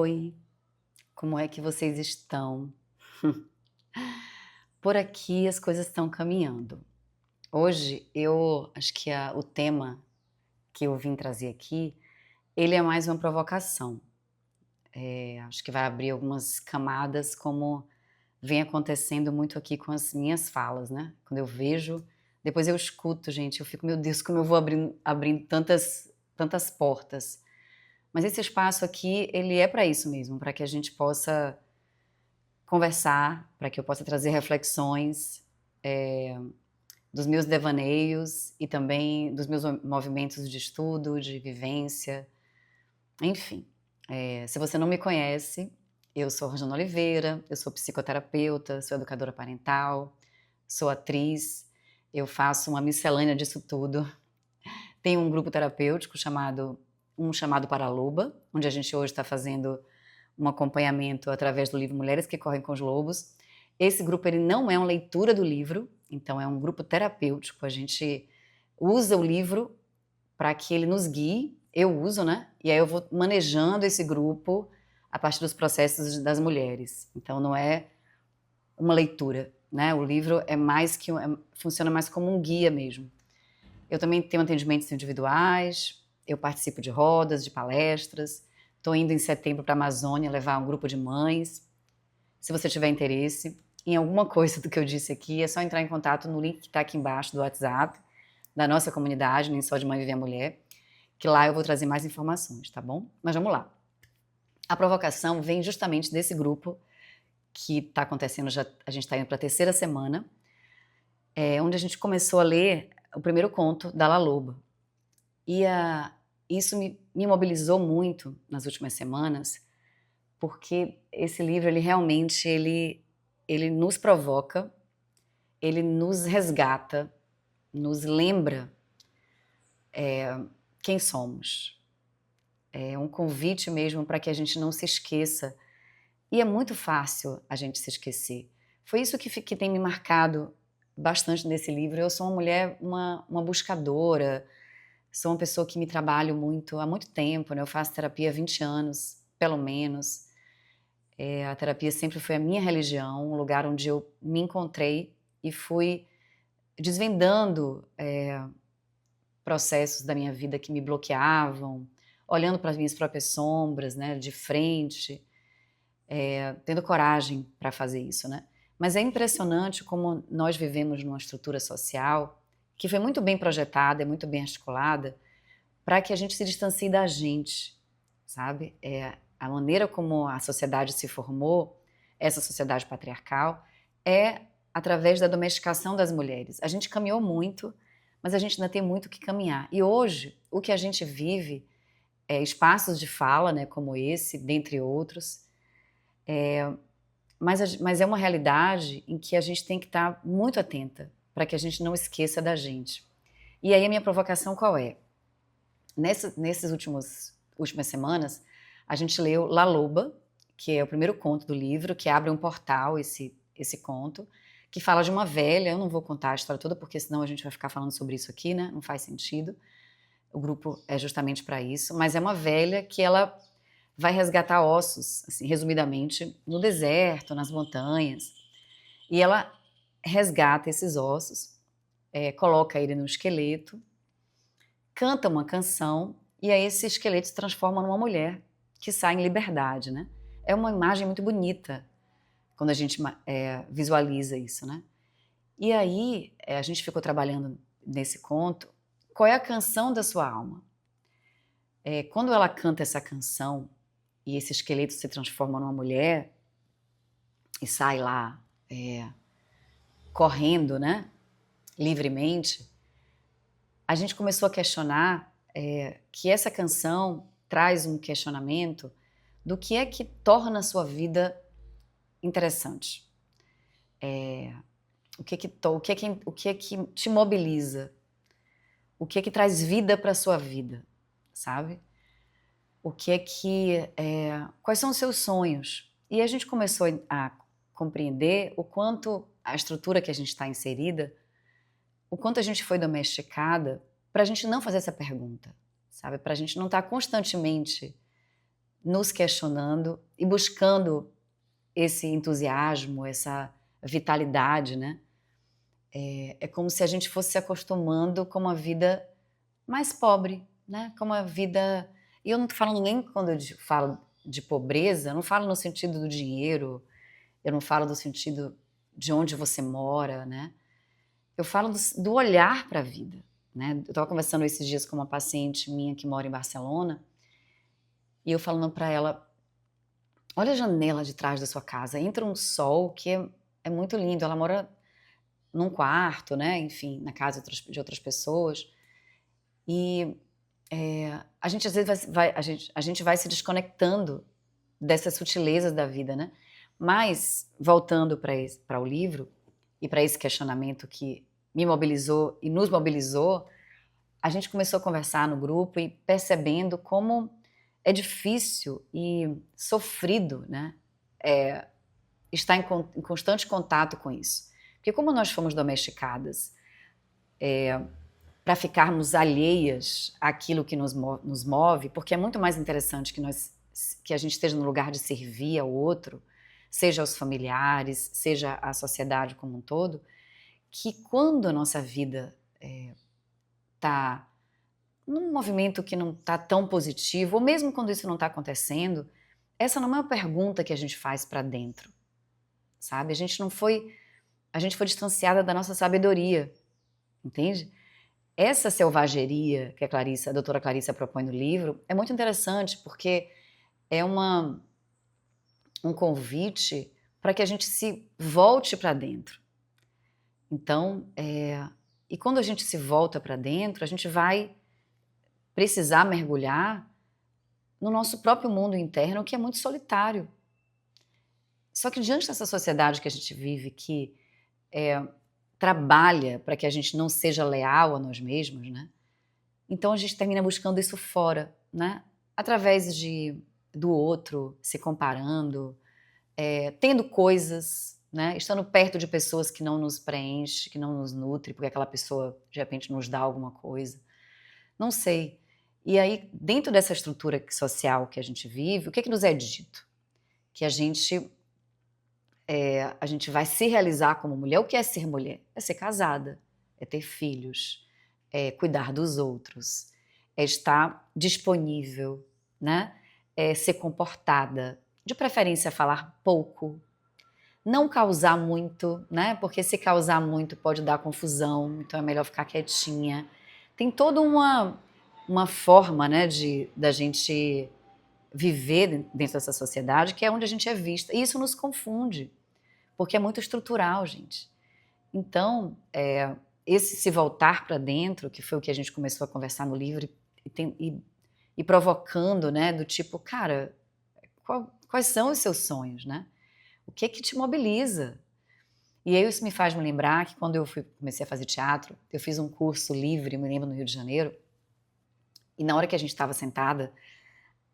Oi, como é que vocês estão? Por aqui as coisas estão caminhando. Hoje eu acho que o tema que eu vim trazer aqui, ele é mais uma provocação. Acho que vai abrir algumas camadas como vem acontecendo muito aqui com as minhas falas, né? Quando eu vejo, depois eu escuto, gente, eu fico, meu Deus, como eu vou abrindo tantas portas. Mas esse espaço aqui, ele é para isso mesmo, para que a gente possa conversar, para que eu possa trazer reflexões dos meus devaneios e também dos meus movimentos de estudo, de vivência, enfim. Se você não me conhece, eu sou Rosana Oliveira, eu sou psicoterapeuta, sou educadora parental, sou atriz, eu faço uma miscelânea disso tudo. Tenho um grupo terapêutico chamado Paraloba, onde a gente hoje está fazendo um acompanhamento através do livro Mulheres que Correm com os Lobos. Esse grupo ele não é uma leitura do livro, então é um grupo terapêutico. A gente usa o livro para que ele nos guie, eu uso, né? E aí eu vou manejando esse grupo a partir dos processos das mulheres. Então não é uma leitura, né? O livro é mais que funciona mais como um guia mesmo. Eu também tenho atendimentos individuais, eu participo de rodas, de palestras. Estou indo em setembro para a Amazônia levar um grupo de mães. Se você tiver interesse em alguma coisa do que eu disse aqui, é só entrar em contato no link que está aqui embaixo do WhatsApp, da nossa comunidade, Nem Só de Mãe Viver a Mulher, que lá eu vou trazer mais informações, tá bom? Mas vamos lá. A provocação vem justamente desse grupo que está acontecendo, a gente está indo para a terceira semana, onde a gente começou a ler o primeiro conto da La Loba. E isso me mobilizou muito nas últimas semanas, porque esse livro, ele realmente, ele nos provoca, ele nos resgata, nos lembra quem somos. É um convite mesmo para que a gente não se esqueça. E é muito fácil a gente se esquecer. Foi isso que tem me marcado bastante nesse livro. Eu sou uma mulher, uma buscadora, sou uma pessoa que me trabalho muito, há muito tempo, né? Eu faço terapia há 20 anos, pelo menos. A terapia sempre foi a minha religião, um lugar onde eu me encontrei e fui desvendando processos da minha vida que me bloqueavam, olhando para as minhas próprias sombras, né, de frente, tendo coragem para fazer isso, né? Mas é impressionante como nós vivemos numa estrutura social que foi muito bem projetada, é muito bem articulada, para que a gente se distancie da gente, sabe? A maneira como a sociedade se formou, essa sociedade patriarcal, é através da domesticação das mulheres. A gente caminhou muito, mas a gente ainda tem muito que caminhar. E hoje, o que a gente vive é espaços de fala, né, como esse, dentre outros, mas é uma realidade em que a gente tem que estar muito atenta para que a gente não esqueça da gente. E aí a minha provocação qual é? Nesses últimas semanas, a gente leu La Loba, que é o primeiro conto do livro, que abre um portal, esse conto, que fala de uma velha. Eu não vou contar a história toda, porque senão a gente vai ficar falando sobre isso aqui, né? Não faz sentido. O grupo é justamente para isso, mas é uma velha que ela vai resgatar ossos, assim, resumidamente, no deserto, nas montanhas. E ela resgata esses ossos, coloca ele no esqueleto, canta uma canção, e aí esse esqueleto se transforma numa mulher que sai em liberdade, né? É uma imagem muito bonita quando a gente visualiza isso, né? E aí a gente ficou trabalhando nesse conto, qual é a canção da sua alma? Quando ela canta essa canção e esse esqueleto se transforma numa mulher e sai lá correndo, né, livremente, a gente começou a questionar que essa canção traz um questionamento do que é que torna a sua vida interessante. O que é que te mobiliza? O que é que traz vida para a sua vida, sabe? O que é que... quais são os seus sonhos? E a gente começou a compreender o quanto a estrutura que a gente está inserida, o quanto a gente foi domesticada para a gente não fazer essa pergunta, sabe? Para a gente não estar constantemente nos questionando e buscando esse entusiasmo, essa vitalidade, né? É como se a gente fosse se acostumando com uma vida mais pobre, né? Com uma vida... E eu não tô falando nem quando eu falo de pobreza, eu não falo no sentido do dinheiro, eu não falo do sentido de onde você mora, né? Eu falo do olhar para a vida, né? Eu estava conversando esses dias com uma paciente minha que mora em Barcelona e eu falando para ela, olha a janela de trás da sua casa, entra um sol que é muito lindo, ela mora num quarto, né? Enfim, na casa de outras pessoas e a gente às vezes a gente vai se desconectando dessas sutilezas da vida, né? Mas, voltando para o livro e para esse questionamento que me mobilizou e nos mobilizou, a gente começou a conversar no grupo e percebendo como é difícil e sofrido, né? Estar em constante contato com isso. Porque como nós fomos domesticadas para ficarmos alheias àquilo que nos move, porque é muito mais interessante que a gente esteja no lugar de servir ao outro, seja aos familiares, seja à sociedade como um todo, que quando a nossa vida está num movimento que não está tão positivo, ou mesmo quando isso não está acontecendo, essa não é uma pergunta que a gente faz para dentro, sabe? A gente foi distanciada da nossa sabedoria, entende? Essa selvageria que a doutora Clarissa propõe no livro é muito interessante porque é um convite para que a gente se volte para dentro. Então, e quando a gente se volta para dentro, a gente vai precisar mergulhar no nosso próprio mundo interno, que é muito solitário. Só que diante dessa sociedade que a gente vive, que trabalha para que a gente não seja leal a nós mesmos, né? Então a gente termina buscando isso fora, né? Através do outro, se comparando, tendo coisas, né? Estando perto de pessoas que não nos preenchem, que não nos nutrem, porque aquela pessoa de repente nos dá alguma coisa. Não sei. E aí, dentro dessa estrutura social que a gente vive, o que nos é dito? Que a gente vai se realizar como mulher. O que é ser mulher? É ser casada, é ter filhos, é cuidar dos outros, é estar disponível, né? É ser comportada, de preferência falar pouco, não causar muito, né? Porque se causar muito pode dar confusão, então é melhor ficar quietinha. Tem toda uma forma, né, da gente viver dentro dessa sociedade que é onde a gente é vista. E isso nos confunde, porque é muito estrutural, gente. Então, esse se voltar para dentro, que foi o que a gente começou a conversar no livro, e provocando, né, do tipo, cara, quais são os seus sonhos, né? O que te mobiliza? E aí isso me faz me lembrar que quando eu comecei a fazer teatro, eu fiz um curso livre, me lembro, no Rio de Janeiro, e na hora que a gente estava sentada,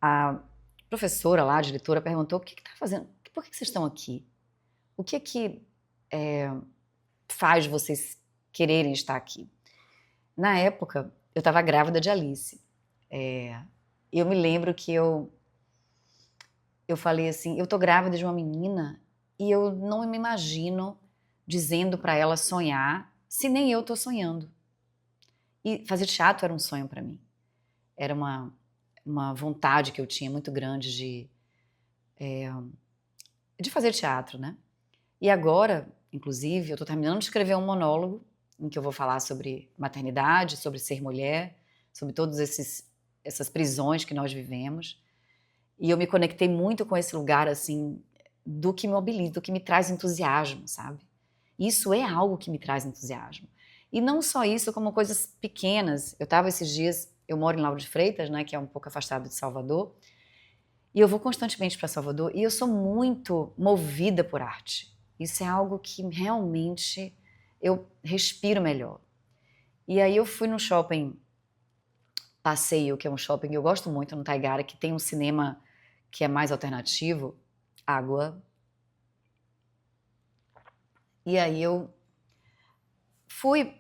a professora lá, a diretora, perguntou: o que está fazendo? Por que vocês estão aqui? O que faz vocês quererem estar aqui? Na época, eu estava grávida de Alice. Eu me lembro que eu falei assim, eu tô grávida de uma menina e eu não me imagino dizendo para ela sonhar se nem eu tô sonhando. E fazer teatro era um sonho para mim. Era uma vontade que eu tinha muito grande de fazer teatro, né? E agora, inclusive, eu tô terminando de escrever um monólogo em que eu vou falar sobre maternidade, sobre ser mulher, sobre todas essas prisões que nós vivemos. E eu me conectei muito com esse lugar, assim, do que me mobiliza, do que me traz entusiasmo, sabe? Isso é algo que me traz entusiasmo. E não só isso, como coisas pequenas. Eu estava esses dias, eu moro em Lauro de Freitas, né, que é um pouco afastado de Salvador, e eu vou constantemente para Salvador e eu sou muito movida por arte. Isso é algo que realmente eu respiro melhor. E aí eu fui no shopping Passeio, que é um shopping que eu gosto muito, no Taigara, que tem um cinema que é mais alternativo, água. E aí eu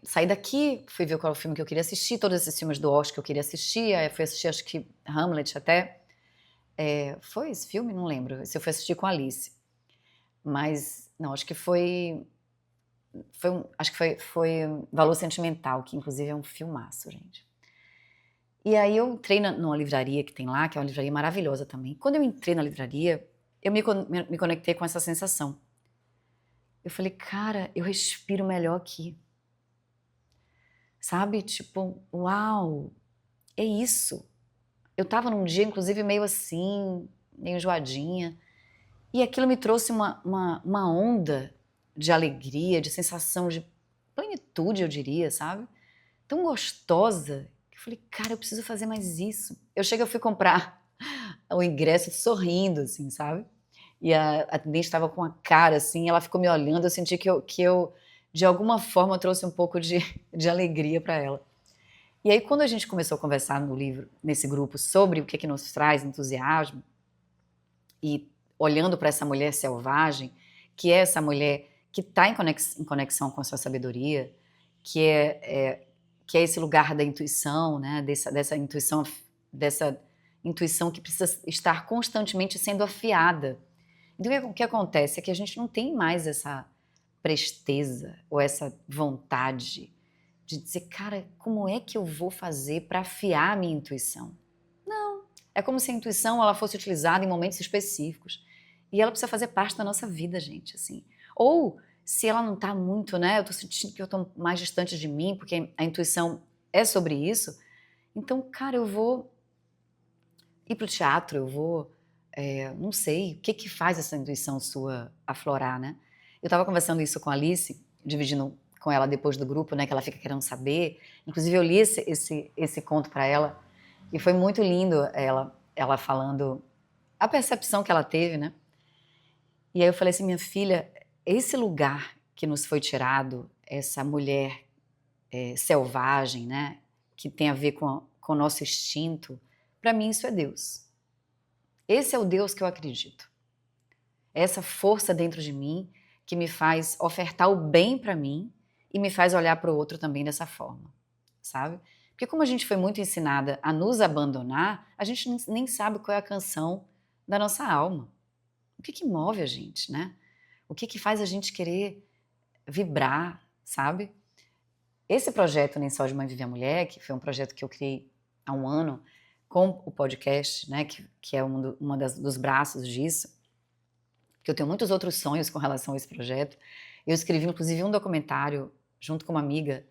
saí daqui, fui ver qual era o filme que eu queria assistir, todos esses filmes do Oscar que eu queria assistir, aí eu fui assistir, acho que Hamlet até. Foi esse filme? Não lembro. Se eu fui assistir com a Alice. Mas, não, acho que acho que foi Valor Sentimental, que inclusive é um filmaço, gente. E aí eu entrei numa livraria que tem lá, que é uma livraria maravilhosa também. Quando eu entrei na livraria, eu me conectei com essa sensação. Eu falei, cara, eu respiro melhor aqui. Sabe? Tipo, uau, é isso. Eu tava num dia, inclusive, meio assim, meio enjoadinha. E aquilo me trouxe uma onda de alegria, de sensação de plenitude, eu diria, sabe? Tão gostosa, que eu falei, cara, eu preciso fazer mais isso. Eu fui comprar o ingresso sorrindo, assim, sabe? E a atendente estava com a cara, assim, ela ficou me olhando, eu senti que eu de alguma forma, trouxe um pouco de alegria para ela. E aí, quando a gente começou a conversar no livro, nesse grupo, sobre o que nos traz entusiasmo, e olhando para essa mulher selvagem, que é essa mulher que está em conexão com a sua sabedoria, que é esse lugar da intuição, né? dessa intuição que precisa estar constantemente sendo afiada. Então, o que acontece é que a gente não tem mais essa presteza ou essa vontade de dizer, cara, como é que eu vou fazer para afiar a minha intuição? Não. É como se a intuição ela fosse utilizada em momentos específicos. E ela precisa fazer parte da nossa vida, gente, assim. Ou, se ela não tá muito, né, eu tô sentindo que eu tô mais distante de mim, porque a intuição é sobre isso, então, cara, eu vou ir pro teatro, eu vou, não sei, o que que faz essa intuição sua aflorar, né? Eu tava conversando isso com a Alice, dividindo com ela depois do grupo, né, que ela fica querendo saber. Inclusive, eu li esse conto para ela, e foi muito lindo ela falando a percepção que ela teve, né? E aí eu falei assim, minha filha, esse lugar que nos foi tirado, essa mulher selvagem, né, que tem a ver com o nosso instinto, para mim isso é Deus. Esse é o Deus que eu acredito. Essa força dentro de mim que me faz ofertar o bem para mim e me faz olhar para o outro também dessa forma, sabe? Porque como a gente foi muito ensinada a nos abandonar, a gente nem sabe qual é a canção da nossa alma. O que que move a gente, né? O que que faz a gente querer vibrar, sabe? Esse projeto Nem Só de Mãe Vive a Mulher, que foi um projeto que eu criei há um ano com o podcast, né, que é dos braços disso, que eu tenho muitos outros sonhos com relação a esse projeto. Eu escrevi, inclusive, um documentário junto com uma amiga.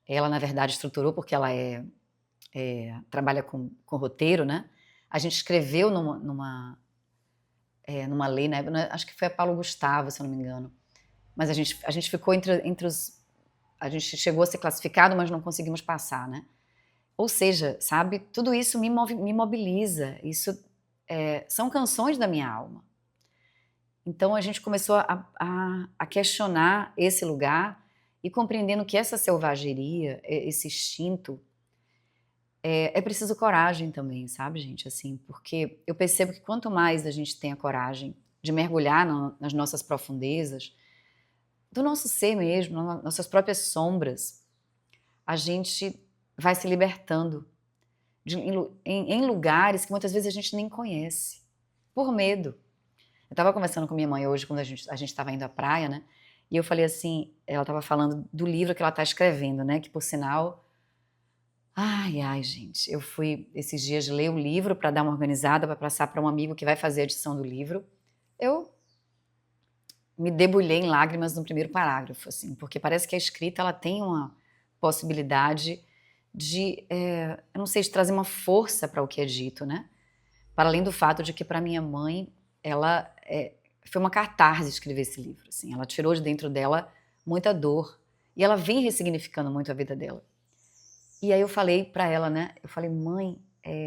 Ela, na verdade, estruturou porque ela trabalha com roteiro, né? A gente escreveu numa lei, né? Acho que foi a Paulo Gustavo, se eu não me engano. Mas a gente ficou entre os... A gente chegou a ser classificado, mas não conseguimos passar, né? Ou seja, sabe? Tudo isso me mobiliza. Isso são canções da minha alma. Então a gente começou a questionar esse lugar e compreendendo que essa selvageria, esse instinto, é preciso coragem também, sabe, gente? Assim, porque eu percebo que quanto mais a gente tem a coragem de mergulhar nas nossas profundezas, do nosso ser mesmo, nossas próprias sombras, a gente vai se libertando em lugares que muitas vezes a gente nem conhece, por medo. Eu estava conversando com minha mãe hoje, quando a gente estava indo à praia, né? E eu falei assim, ela estava falando do livro que ela está escrevendo, né? Que, por sinal, ai, gente, eu fui esses dias ler o livro para dar uma organizada, para passar para um amigo que vai fazer a edição do livro. Eu me debulhei em lágrimas no primeiro parágrafo, assim, porque parece que a escrita ela tem uma possibilidade de, eu não sei, de trazer uma força para o que é dito, né? Para além do fato de que, para minha mãe, ela foi uma catarse escrever esse livro, assim, ela tirou de dentro dela muita dor e ela vem ressignificando muito a vida dela. E aí eu falei para ela, né? Eu falei, mãe,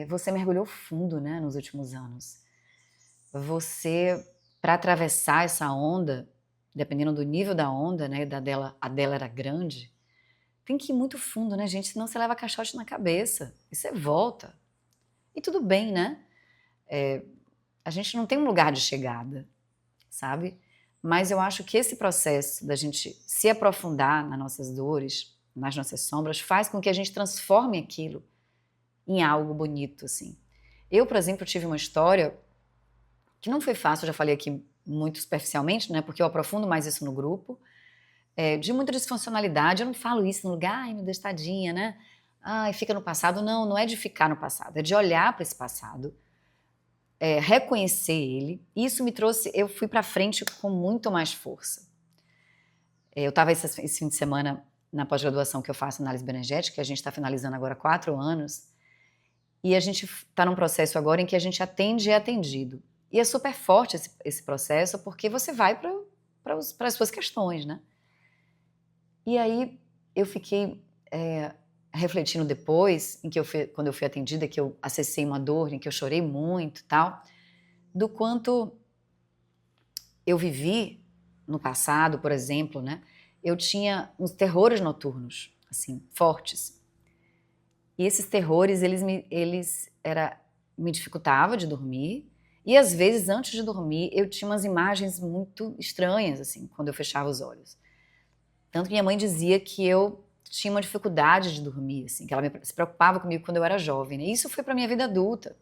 você mergulhou fundo, né, nos últimos anos. Você, para atravessar essa onda, dependendo do nível da onda, né, a dela era grande, tem que ir muito fundo, né, gente? Senão você leva caixote na cabeça e você volta. E tudo bem, né? A gente não tem um lugar de chegada, sabe? Mas eu acho que esse processo da gente se aprofundar nas nossas dores, nas nossas sombras, faz com que a gente transforme aquilo em algo bonito, assim. Eu, por exemplo, tive uma história que não foi fácil, eu já falei aqui muito superficialmente, né, porque eu aprofundo mais isso no grupo, de muita disfuncionalidade. Eu não falo isso no lugar, ai meu Deus, tadinha, né? Ai, fica no passado. Não, não é de ficar no passado, é de olhar para esse passado, reconhecer ele. Isso me trouxe, eu fui para frente com muito mais força. Eu estava esse fim de semana na pós-graduação que eu faço análise bioenergética, que a gente está finalizando agora 4 anos, e a gente está num processo agora em que a gente atende e é atendido. E é super forte esse processo, porque você vai para as suas questões, né? E aí eu fiquei refletindo depois, quando eu fui atendida, que eu acessei uma dor, em que eu chorei muito e tal, do quanto eu vivi no passado, por exemplo, né? Eu tinha uns terrores noturnos, assim, fortes. E esses terrores, me dificultava de dormir. E às vezes, antes de dormir, eu tinha umas imagens muito estranhas, assim, quando eu fechava os olhos. Tanto que minha mãe dizia que eu tinha uma dificuldade de dormir, assim, que ela se preocupava comigo quando eu era jovem, né? Isso foi para minha vida adulta.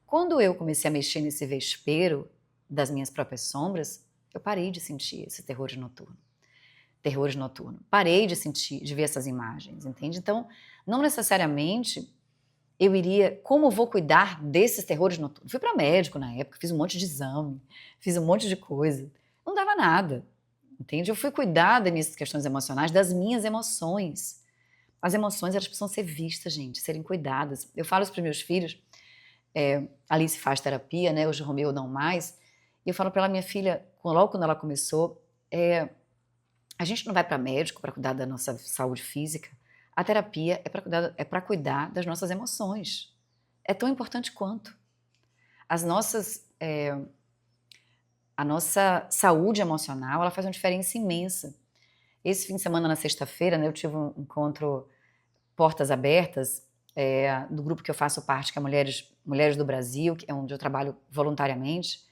Quando eu comecei a mexer nesse vespeiro das minhas próprias sombras, eu parei de sentir esse terrores noturno. Parei de sentir, de ver essas imagens, entende? Então, não necessariamente eu iria, como eu vou cuidar desses terrores noturnos? Fui para médico na época, fiz um monte de exame, fiz um monte de coisa. Não dava nada, entende? Eu fui cuidar das minhas questões emocionais, das minhas emoções. As emoções, elas precisam ser vistas, gente, serem cuidadas. Eu falo isso para os meus filhos, Alice faz terapia, né? Hoje o Romeu não mais. E eu falo para ela, minha filha, logo quando ela começou, a gente não vai para médico para cuidar da nossa saúde física. A terapia é para cuidar das nossas emoções. É tão importante quanto. A nossa saúde emocional, ela faz uma diferença imensa. Esse fim de semana, na sexta-feira, né, eu tive um encontro Portas Abertas, do grupo que eu faço parte, que é Mulheres do Brasil, que é onde eu trabalho voluntariamente.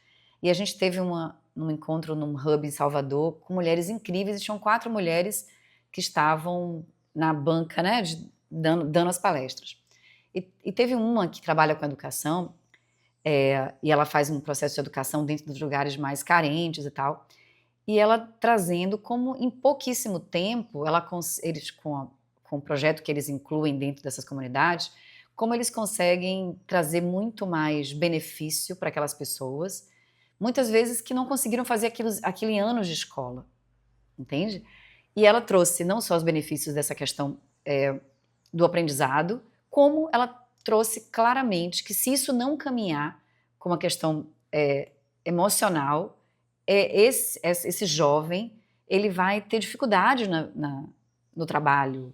E a gente teve um encontro num hub em Salvador com mulheres incríveis, e tinham 4 mulheres que estavam na banca, né, dando as palestras. E teve uma que trabalha com educação, e ela faz um processo de educação dentro dos lugares mais carentes e tal, e ela trazendo como em pouquíssimo tempo, eles com o projeto que eles incluem dentro dessas comunidades, como eles conseguem trazer muito mais benefício para aquelas pessoas, muitas vezes que não conseguiram fazer aquilo em anos de escola, entende? E ela trouxe não só os benefícios dessa questão do aprendizado, como ela trouxe claramente que se isso não caminhar com uma questão emocional, esse jovem ele vai ter dificuldade no trabalho,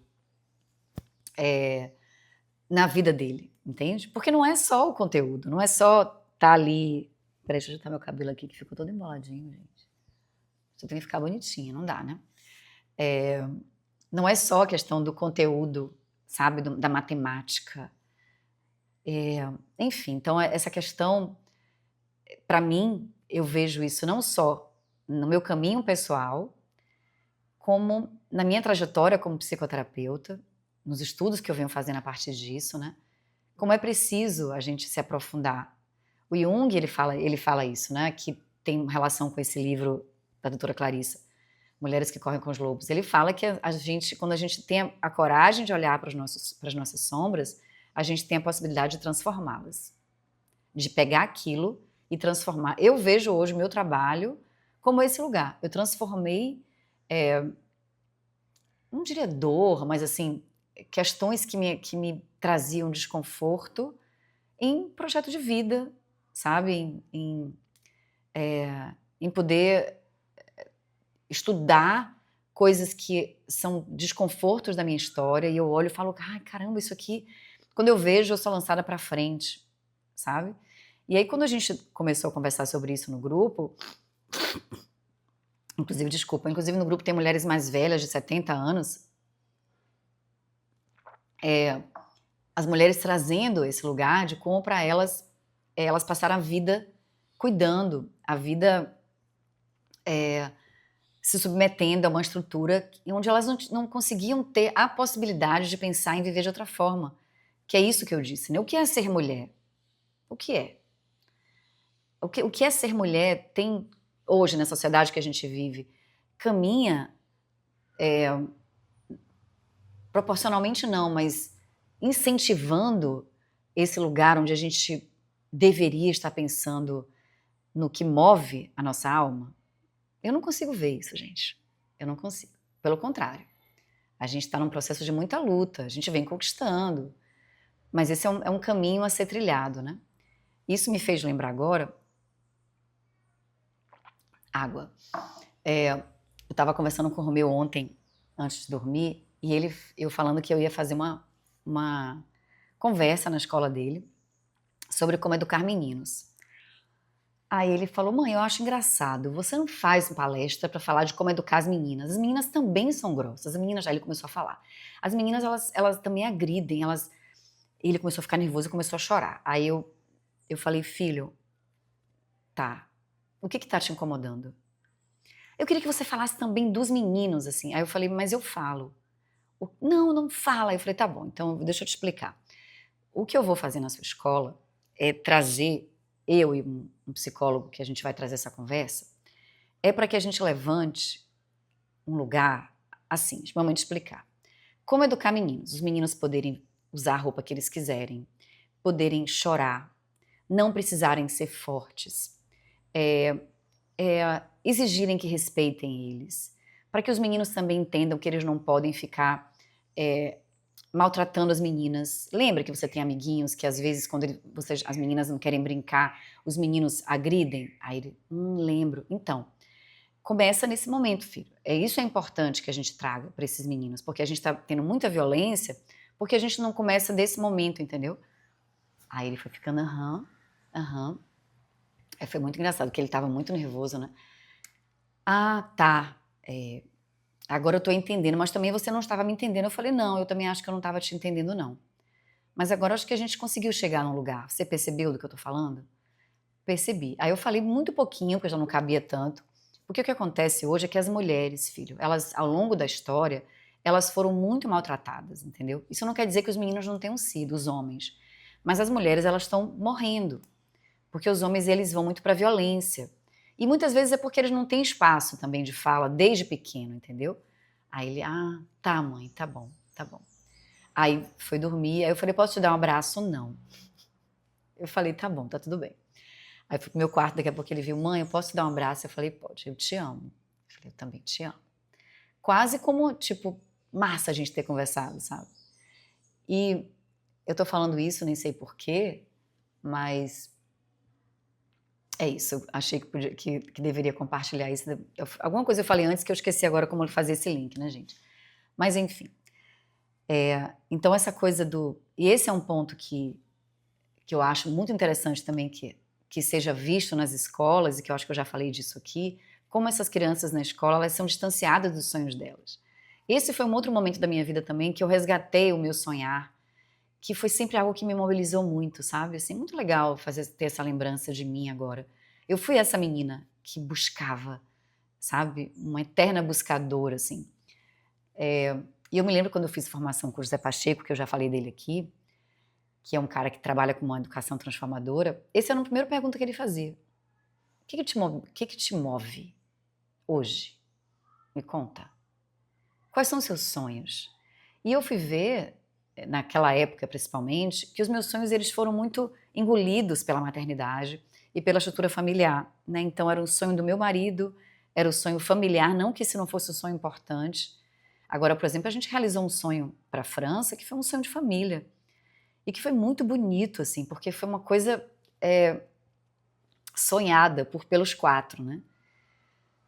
na vida dele, entende? Porque não é só o conteúdo, não é só estar ali. Peraí, deixa eu ajeitar meu cabelo aqui que ficou todo emboladinho, gente. Você tem que ficar bonitinha, não dá, né? Não é só a questão do conteúdo, sabe, da matemática. Enfim, então essa questão, para mim, eu vejo isso não só no meu caminho pessoal, como na minha trajetória como psicoterapeuta, nos estudos que eu venho fazendo a partir disso, né? Como é preciso a gente se aprofundar. O Jung, ele fala isso, né? Que tem relação com esse livro da doutora Clarissa, Mulheres que Correm com os Lobos. Ele fala que quando a gente tem a coragem de olhar para as nossas sombras, a gente tem a possibilidade de transformá-las. De pegar aquilo e transformar. Eu vejo hoje o meu trabalho como esse lugar. Eu transformei, não diria dor, mas assim, questões que me traziam desconforto em projeto de vida, sabe? Em poder estudar coisas que são desconfortos da minha história e eu olho e falo, ai, caramba, isso aqui, quando eu vejo, eu sou lançada para frente, sabe? E aí, quando a gente começou a conversar sobre isso no grupo, inclusive no grupo tem mulheres mais velhas, de 70 anos, as mulheres trazendo esse lugar de como para elas passaram a vida cuidando, a vida se submetendo a uma estrutura onde elas não conseguiam ter a possibilidade de pensar em viver de outra forma, que é isso que eu disse, né? O que é ser mulher? O que é? O que é ser mulher tem, hoje, na sociedade que a gente vive, caminha, proporcionalmente não, mas incentivando esse lugar onde a gente deveria estar pensando no que move a nossa alma? Eu não consigo ver isso, gente. Eu não consigo. Pelo contrário, a gente está num processo de muita luta, a gente vem conquistando, mas esse é um caminho a ser trilhado, né? Isso me fez lembrar agora, água. Eu estava conversando com o Romeu ontem, antes de dormir, e eu falando que eu ia fazer uma conversa na escola dele sobre como educar meninos. Aí ele falou: mãe, eu acho engraçado, você não faz palestra para falar de como educar as meninas. As meninas também são grossas. As meninas, aí ele começou a falar. As meninas, elas também agridem, Ele começou a ficar nervoso e começou a chorar. Aí eu falei: filho, tá, o que tá te incomodando? Eu queria que você falasse também dos meninos, assim. Aí eu falei: mas eu falo. Não, não fala. Aí eu falei: tá bom, então deixa eu te explicar. O que eu vou fazer na sua escola é trazer, eu e um psicólogo que a gente vai trazer essa conversa, é para que a gente levante um lugar assim, vamos explicar. Como educar meninos? Os meninos poderem usar a roupa que eles quiserem, poderem chorar, não precisarem ser fortes, exigirem que respeitem eles, para que os meninos também entendam que eles não podem ficar maltratando as meninas. Lembra que você tem amiguinhos que às vezes quando as meninas não querem brincar, os meninos agridem? Aí ele, lembro. Então, começa nesse momento, filho. Isso é importante que a gente traga para esses meninos, porque a gente está tendo muita violência, porque a gente não começa desse momento, entendeu? Aí ele foi ficando, aham. Aí foi muito engraçado, porque ele estava muito nervoso, né? Ah, tá. Agora eu tô entendendo, mas também você não estava me entendendo. Eu falei: não, eu também acho que eu não estava te entendendo, não. Mas agora acho que a gente conseguiu chegar num lugar. Você percebeu do que eu tô falando? Percebi. Aí eu falei muito pouquinho, porque já não cabia tanto. Porque o que acontece hoje é que as mulheres, filho, elas, ao longo da história, elas foram muito maltratadas, entendeu? Isso não quer dizer que os meninos não tenham sido, os homens. Mas as mulheres, elas estão morrendo. Porque os homens, eles vão muito pra violência. E muitas vezes é porque eles não têm espaço também de fala desde pequeno, entendeu? Aí ele, tá mãe, tá bom, tá bom. Aí foi dormir, aí eu falei: posso te dar um abraço? Não. Eu falei: tá bom, tá tudo bem. Aí fui pro meu quarto, daqui a pouco ele viu: mãe, eu posso te dar um abraço? Eu falei: pode, eu te amo. Eu falei: eu também te amo. Quase como, tipo, massa a gente ter conversado, sabe? E eu tô falando isso, nem sei porquê, mas é isso, eu achei que deveria compartilhar isso. Alguma coisa eu falei antes que eu esqueci agora como fazer esse link, né, gente? Mas enfim. Então essa coisa e esse é um ponto que eu acho muito interessante também que seja visto nas escolas, e que eu acho que eu já falei disso aqui, como essas crianças na escola, elas são distanciadas dos sonhos delas. Esse foi um outro momento da minha vida também que eu resgatei o meu sonhar, que foi sempre algo que me mobilizou muito, sabe? Assim, muito legal ter essa lembrança de mim agora. Eu fui essa menina que buscava, sabe? Uma eterna buscadora, assim. E eu me lembro quando eu fiz formação com o José Pacheco, que eu já falei dele aqui, que é um cara que trabalha com uma educação transformadora. Essa era a primeira pergunta que ele fazia. O que que te move hoje? Me conta. Quais são os seus sonhos? E eu fui ver, naquela época principalmente, que os meus sonhos eles foram muito engolidos pela maternidade e pela estrutura familiar, né? Então era o sonho do meu marido, era o sonho familiar, não que esse não fosse um sonho importante. Agora, por exemplo, a gente realizou um sonho para a França que foi um sonho de família e que foi muito bonito, assim, porque foi uma coisa sonhada pelos quatro, né?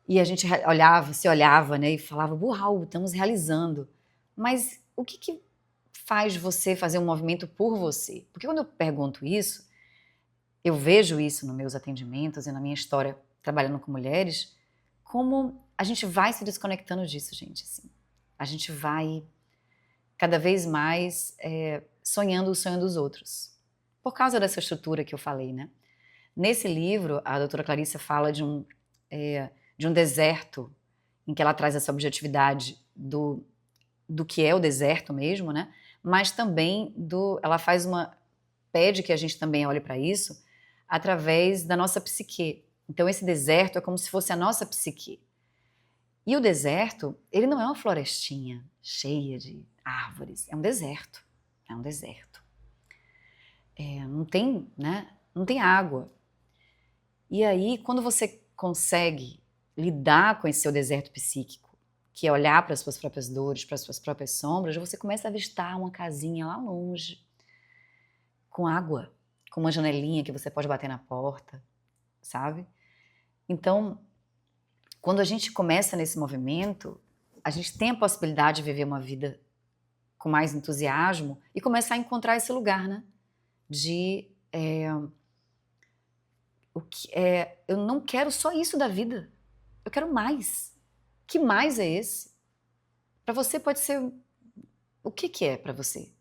E a gente se olhava, né, e falava: uau, estamos realizando. Mas o que faz você fazer um movimento por você? Porque quando eu pergunto isso, eu vejo isso nos meus atendimentos e na minha história trabalhando com mulheres, como a gente vai se desconectando disso, gente. Assim. A gente vai cada vez mais sonhando o sonho dos outros. Por causa dessa estrutura que eu falei, né? Nesse livro, a doutora Clarissa fala de um deserto, em que ela traz essa objetividade do que é o deserto mesmo, né? Mas também ela faz pede que a gente também olhe para isso através da nossa psique. Então esse deserto é como se fosse a nossa psique. E o deserto, ele não é uma florestinha cheia de árvores, é um deserto. É um deserto. Não tem, né? Não tem água. E aí, quando você consegue lidar com esse seu deserto psíquico, que é olhar para as suas próprias dores, para as suas próprias sombras, você começa a avistar uma casinha lá longe, com água, com uma janelinha que você pode bater na porta, sabe? Então, quando a gente começa nesse movimento, a gente tem a possibilidade de viver uma vida com mais entusiasmo e começar a encontrar esse lugar, né? De eu não quero só isso da vida, eu quero mais. Que mais é esse? Para você pode ser o que é para você,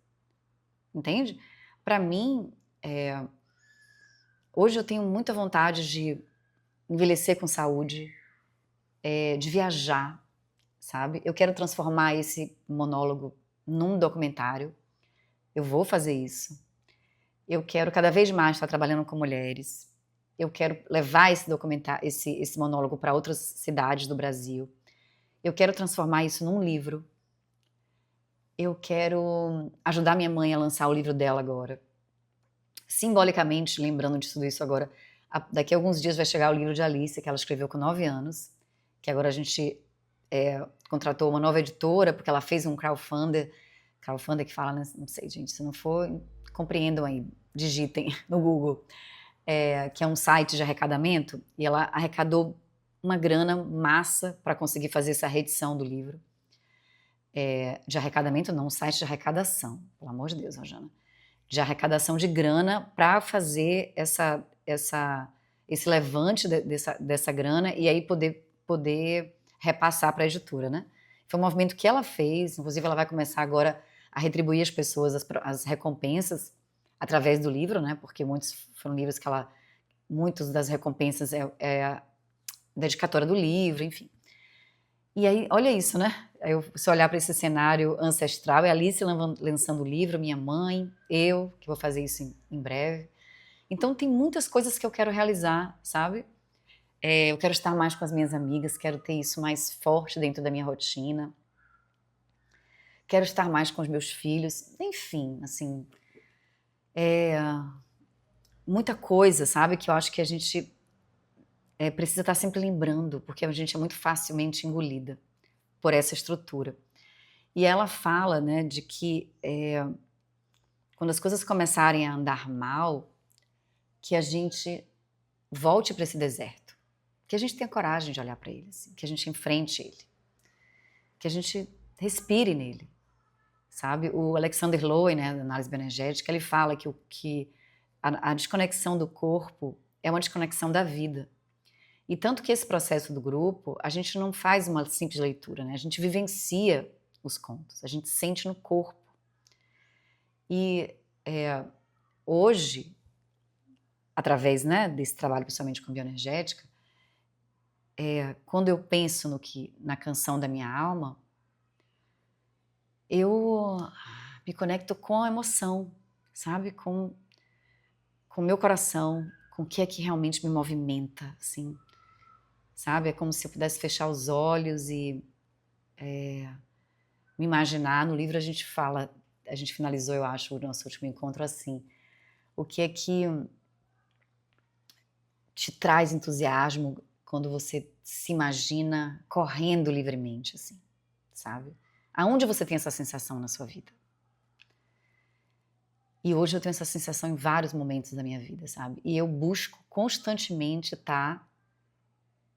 entende? Para mim, hoje eu tenho muita vontade de envelhecer com saúde, de viajar, sabe? Eu quero transformar esse monólogo num documentário. Eu vou fazer isso. Eu quero cada vez mais estar trabalhando com mulheres. Eu quero levar esse documentário, esse monólogo para outras cidades do Brasil. Eu quero transformar isso num livro. Eu quero ajudar minha mãe a lançar o livro dela agora. Simbolicamente, lembrando de tudo isso agora, daqui a alguns dias vai chegar o livro de Alice, que ela escreveu com 9 anos, que agora a gente contratou uma nova editora, porque ela fez um crowdfunder que fala, né, não sei, gente, se não for, compreendam aí, digitem no Google, que é um site de arrecadamento, e ela arrecadou uma grana massa para conseguir fazer essa reedição do livro. De arrecadamento não, um site de arrecadação, pelo amor de Deus, Rojana, de arrecadação de grana para fazer esse levante dessa grana e aí poder repassar para a editora, né? Foi um movimento que ela fez, inclusive ela vai começar agora a retribuir às pessoas as recompensas através do livro, né? Porque muitos foram livros que muitas das recompensas é a dedicatória do livro, enfim. E aí, olha isso, né? Se olhar para esse cenário ancestral, é Alice lançando o livro, minha mãe, eu, que vou fazer isso em breve. Então, tem muitas coisas que eu quero realizar, sabe? Eu quero estar mais com as minhas amigas, quero ter isso mais forte dentro da minha rotina. Quero estar mais com os meus filhos. Enfim, assim, muita coisa, sabe? Que eu acho que a gente precisa estar sempre lembrando, porque a gente é muito facilmente engolida por essa estrutura. E ela fala, né, de que quando as coisas começarem a andar mal, que a gente volte para esse deserto, que a gente tenha coragem de olhar para ele, assim, que a gente enfrente ele, que a gente respire nele, sabe? O Alexander Lowen, né, da análise bioenergética, ele fala que a desconexão do corpo é uma desconexão da vida. E tanto que esse processo do grupo, a gente não faz uma simples leitura, né? A gente vivencia os contos, a gente sente no corpo. E hoje, através, né, desse trabalho principalmente com bioenergética, quando eu penso na canção da minha alma, eu me conecto com a emoção, sabe? Com o meu coração, com o que é que realmente me movimenta, assim, sabe? É como se eu pudesse fechar os olhos e me imaginar. No livro a gente finalizou, eu acho, o nosso último encontro assim, o que é que te traz entusiasmo quando você se imagina correndo livremente, assim, sabe? Aonde você tem essa sensação na sua vida? E hoje eu tenho essa sensação em vários momentos da minha vida, sabe? E eu busco constantemente estar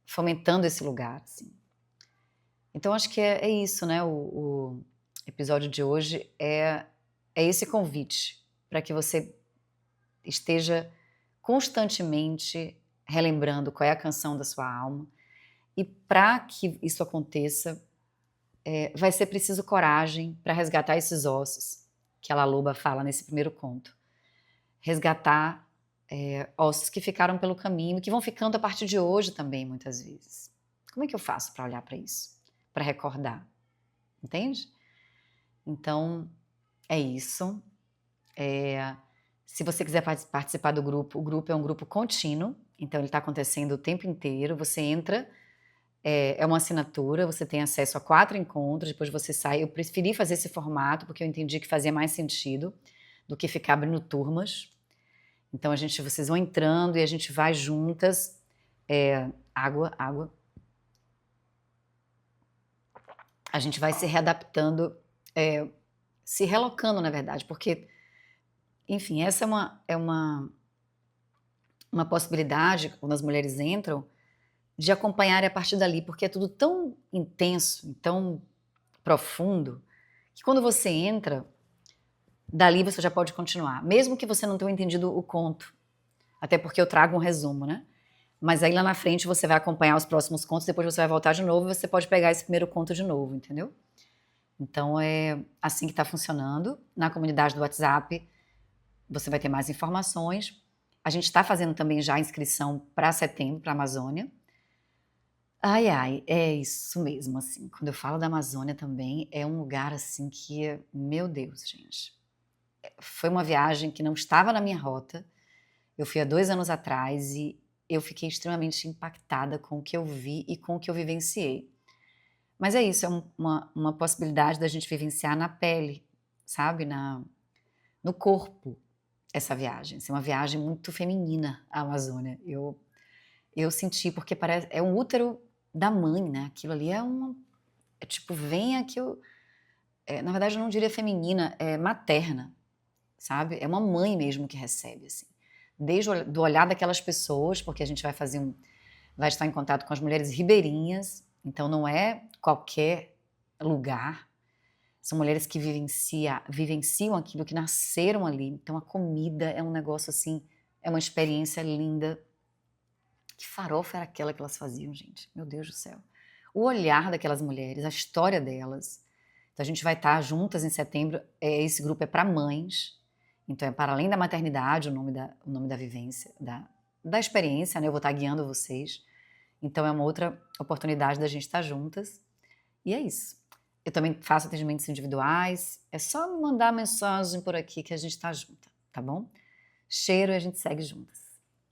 fomentando esse lugar, assim. Então acho que é isso, né? O episódio de hoje é esse convite para que você esteja constantemente relembrando qual é a canção da sua alma. E para que isso aconteça, vai ser preciso coragem para resgatar esses ossos que a La Loba fala nesse primeiro conto. Resgatar ossos que ficaram pelo caminho, que vão ficando a partir de hoje também, muitas vezes. Como é que eu faço para olhar para isso? Para recordar? Entende? Então, é isso. Se você quiser participar do grupo, o grupo é um grupo contínuo, então ele está acontecendo o tempo inteiro. Você entra, é uma assinatura, você tem acesso a 4 encontros, depois você sai. Eu preferi fazer esse formato porque eu entendi que fazia mais sentido do que ficar abrindo turmas. Então vocês vão entrando e a gente vai juntas. Água. A gente vai se readaptando, se relocando, na verdade, porque, enfim, essa é uma possibilidade, quando as mulheres entram, de acompanhar a partir dali, porque é tudo tão intenso, tão profundo, que quando você entra, dali você já pode continuar, mesmo que você não tenha entendido o conto, até porque eu trago um resumo, né? Mas aí lá na frente você vai acompanhar os próximos contos, depois você vai voltar de novo e você pode pegar esse primeiro conto de novo, entendeu? Então é assim que está funcionando. Na comunidade do WhatsApp você vai ter mais informações. A gente está fazendo também já a inscrição para setembro, para a Amazônia. Ai, é isso mesmo, assim. Quando eu falo da Amazônia também, é um lugar assim que, meu Deus, gente. Foi uma viagem que não estava na minha rota. Eu fui há 2 anos atrás e eu fiquei extremamente impactada com o que eu vi e com o que eu vivenciei. Mas é isso, é uma possibilidade da gente vivenciar na pele, sabe? No corpo, essa viagem. Assim, uma viagem muito feminina, a Amazônia. Eu senti, porque parece, é um útero da mãe, né? Aquilo ali é tipo, vem aquilo. Na verdade, eu não diria feminina, é materna, sabe? É uma mãe mesmo que recebe, assim. Desde do olhar daquelas pessoas, porque a gente vai estar em contato com as mulheres ribeirinhas, então não é qualquer lugar. São mulheres que vivenciam aquilo, que nasceram ali. Então a comida é um negócio assim, é uma experiência linda. Que farofa era aquela que elas faziam, gente? Meu Deus do céu. O olhar daquelas mulheres, a história delas. Então a gente vai estar juntas em setembro. Esse grupo é para mães. Então é para além da maternidade, o nome da vivência, da experiência, né? Eu vou estar guiando vocês. Então é uma outra oportunidade da gente estar juntas. E é isso. Eu também faço atendimentos individuais. É só me mandar mensagem por aqui que a gente está junta, tá bom? Cheiro e a gente segue juntas.